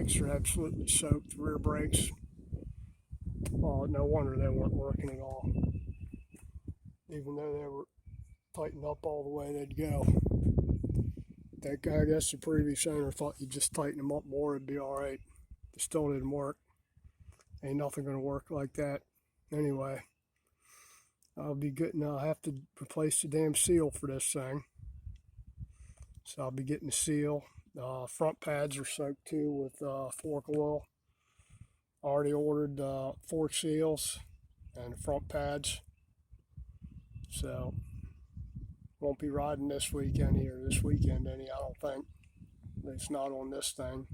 brakes are absolutely soaked. The rear brakes, well, no wonder they weren't working at all. Even though they were tightened up all the way they'd go. That guy, I guess the previous owner thought you just tighten them up more, it'd be alright. It still didn't work. Ain't nothing gonna work like that. Anyway, I'll have to replace the damn seal for this thing. So I'll be getting the seal. Front pads are soaked too with fork oil. Already ordered fork seals and front pads. So won't be riding this weekend here, this weekend any, I don't think. It's not on this thing.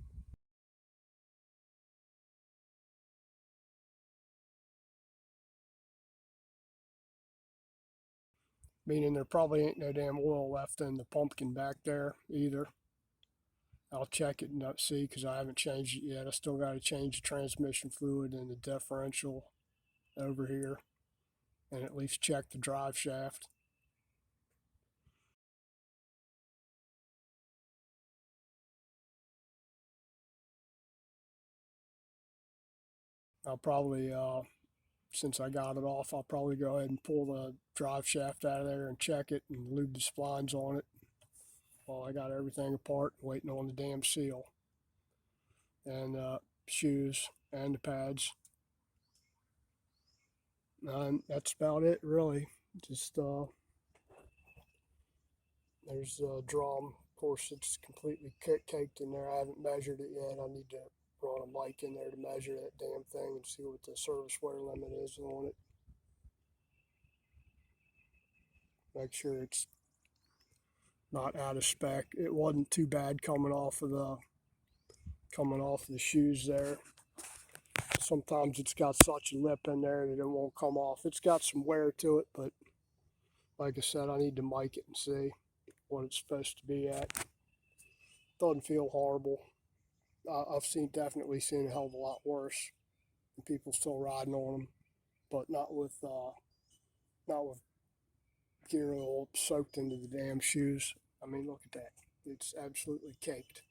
Meaning there probably ain't no damn oil left in the pumpkin back there either. I'll check it and see because I haven't changed it yet. I still got to change the transmission fluid and the differential over here and at least check the drive shaft. I'll probably, since I got it off, I'll probably go ahead and pull the drive shaft out of there and check it and lube the splines on it while I got everything apart waiting on the damn seal and shoes and the pads. And that's about it really. Just there's a drum. Of course, it's completely caked in there. I haven't measured it yet. I need to run a mic in there to measure that damn thing and see what the service wear limit is on it. Make sure it's not out of spec. It wasn't too bad coming off of the shoes there. Sometimes it's got such a lip in there that it won't come off. It's got some wear to it, but like I said, I need to mic it and see what it's supposed to be at. Doesn't feel horrible. I've definitely seen a hell of a lot worse, and people still riding on them, but not with gear oil soaked into the damn shoes. I mean, look at that. It's absolutely caked.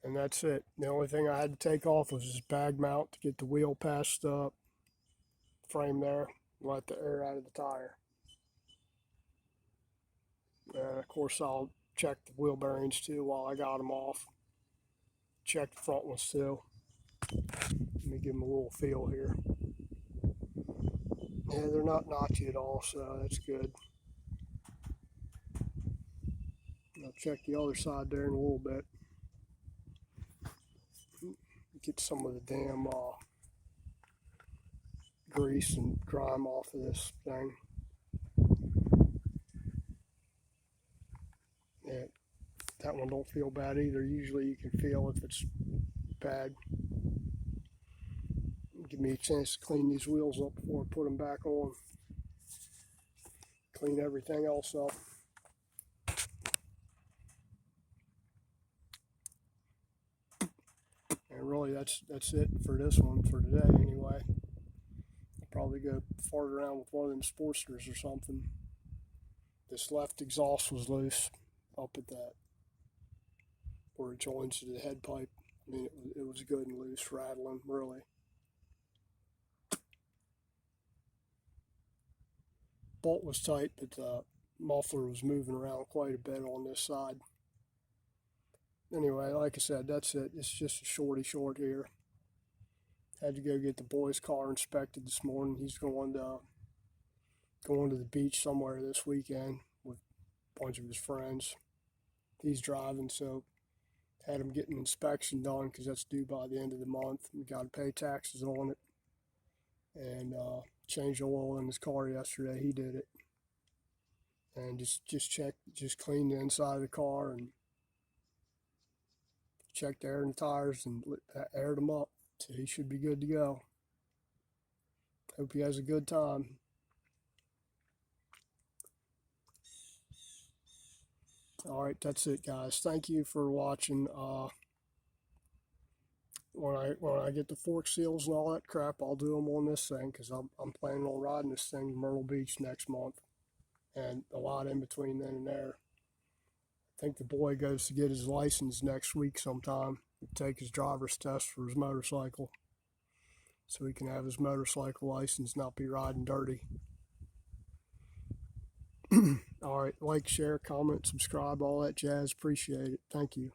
And that's it. The only thing I had to take off was this bag mount to get the wheel past the frame there, let the air out of the tire. And of course I'll check the wheel bearings too while I got them off. Check the front ones too. Let me give them a little feel here. Yeah, they're not notchy at all, so that's good. I'll check the other side there in a little bit. Get some of the damn grease and grime off of this thing. Yeah, that one don't feel bad either. Usually you can feel if it's bad. Give me a chance to clean these wheels up before I put them back on. Clean everything else up. And really that's it for this one for today anyway. I'll probably go fart around with one of them Sportsters or something. This left exhaust was loose up at that where it joins to the head pipe. I mean, it was good and loose, rattling really. Bolt was tight, but the muffler was moving around quite a bit on this side. Anyway, like I said, that's it. It's just a short here. Had to go get the boy's car inspected this morning. He's going to the beach somewhere this weekend with a bunch of his friends. He's driving, so had him get an inspection done because that's due by the end of the month. We got to pay taxes on it. And changed the oil in his car yesterday. He did it. And just cleaned the inside of the car and checked the air in the tires and aired them up. So he should be good to go. Hope he has a good time. Alright, that's it guys. Thank you for watching. When I get the fork seals and all that crap, I'll do them on this thing because I'm planning on riding this thing to Myrtle Beach next month. And a lot in between then and there. think the boy goes to get his license next week sometime, take his driver's test for his motorcycle, so he can have his motorcycle license, not be riding dirty. All right, like, share, comment, subscribe, all that jazz. Appreciate it. Thank you.